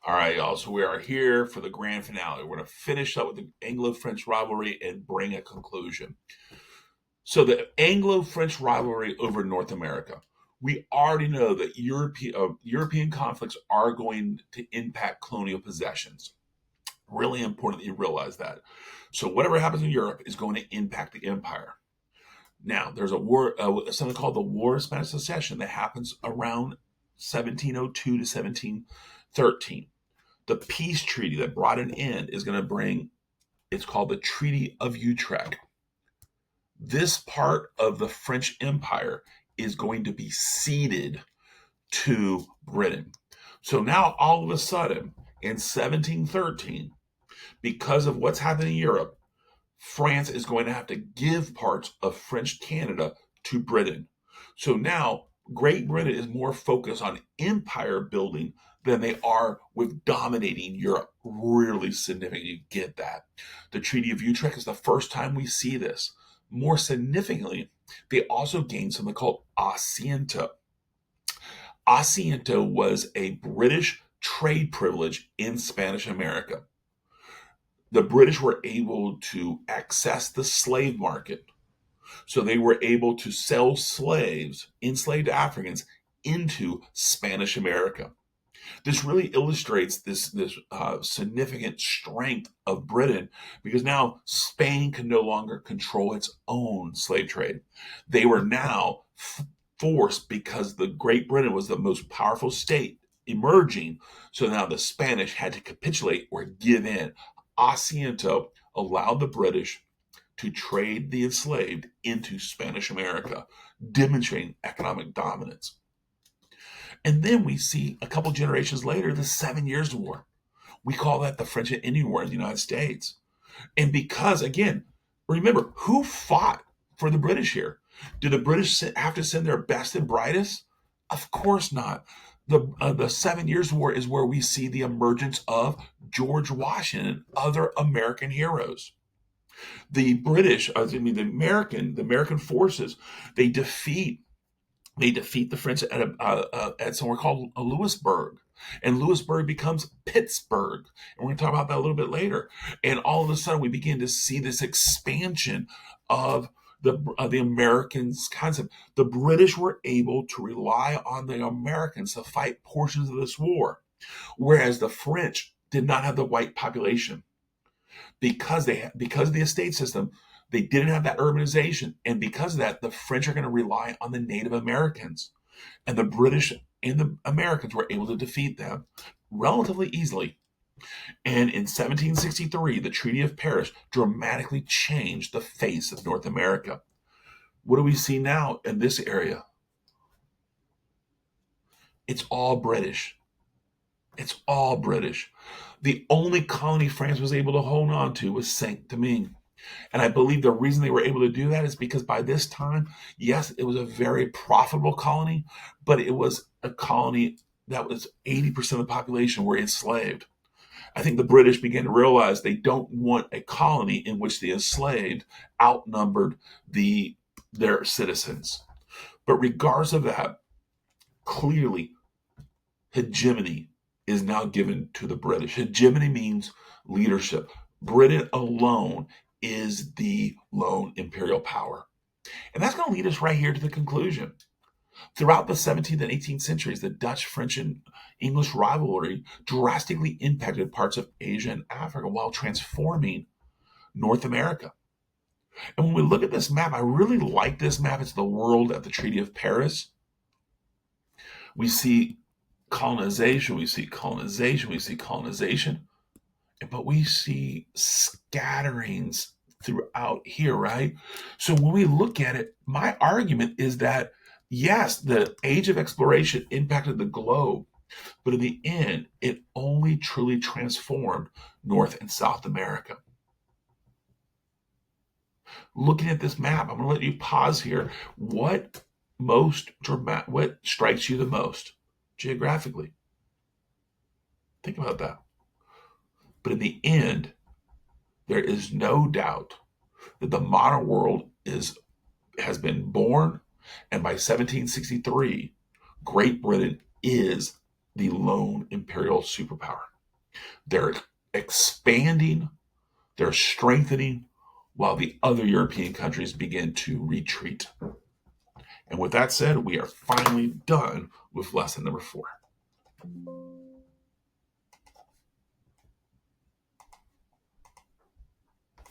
All right, y'all. So we are here for the grand finale. We're going to finish up with the Anglo-French rivalry and bring a conclusion. So the Anglo-French rivalry over North America. We already know that European conflicts are going to impact colonial possessions. Really important that you realize that. So whatever happens in Europe is going to impact the empire. Now, there's a war, something called the War of Spanish Succession that happens around 1702 to 1713. The peace treaty that brought an end is going to bring, it's called the Treaty of Utrecht. This part of the French Empire is going to be ceded to Britain. So now all of a sudden in 1713, because of what's happening in Europe, France is going to have to give parts of French Canada to Britain. So now Great Britain is more focused on empire building than they are with dominating Europe. Really significant. You get that. The Treaty of Utrecht is the first time we see this. More significantly, they also gained something called Asiento. Asiento was a British trade privilege in Spanish America. The British were able to access the slave market. So they were able to sell slaves, enslaved Africans, into Spanish America. This really illustrates this significant strength of Britain because now Spain can no longer control its own slave trade. They were now forced because the Great Britain was the most powerful state emerging. So now the Spanish had to capitulate or give in. Asiento allowed the British to trade the enslaved into Spanish America, demonstrating economic dominance. And then we see a couple generations later the 7 Years' War. We call that the French and Indian War in the United States. And because, again, remember, who fought for the British here? Did the British have to send their best and brightest? Of course not. The 7 Years' War is where we see the emergence of George Washington and other American heroes. The British, the American forces, they defeat the French at somewhere called Louisburg. And Louisburg becomes Pittsburgh. And we're going to talk about that a little bit later. And all of a sudden, we begin to see this expansion of the Americans concept. The British were able to rely on the Americans to fight portions of this war, whereas the French did not have the white population because of the estate system. They didn't have that urbanization. And because of that, the French are going to rely on the Native Americans. And the British and the Americans were able to defeat them relatively easily. And in 1763, the Treaty of Paris dramatically changed the face of North America. What do we see now in this area? It's all British. It's all British. The only colony France was able to hold on to was Saint Domingue. And I believe the reason they were able to do that is because by this time, yes, it was a very profitable colony, but it was a colony that was 80% of the population were enslaved. I think the British began to realize they don't want a colony in which the enslaved outnumbered their citizens. But regardless of that, clearly hegemony is now given to the British. Hegemony means leadership. Britain alone is the lone imperial power. And that's going to lead us right here to the conclusion. Throughout the 17th and 18th centuries, the Dutch, French, and English rivalry drastically impacted parts of Asia and Africa while transforming North America. And when we look at this map, I really like this map. It's the world at the Treaty of Paris. We see colonization, we see colonization, we see colonization, but we see scatterings throughout here, right? So when we look at it, my argument is that yes, the age of exploration impacted the globe, but in the end, it only truly transformed North and South America. Looking at this map, I'm going to let you pause here. What strikes you the most geographically? Think about that. But in the end, there is no doubt that the modern world has been born, and by 1763, Great Britain is the lone imperial superpower. They're expanding, they're strengthening, while the other European countries begin to retreat. And with that said, we are finally done with lesson number 4.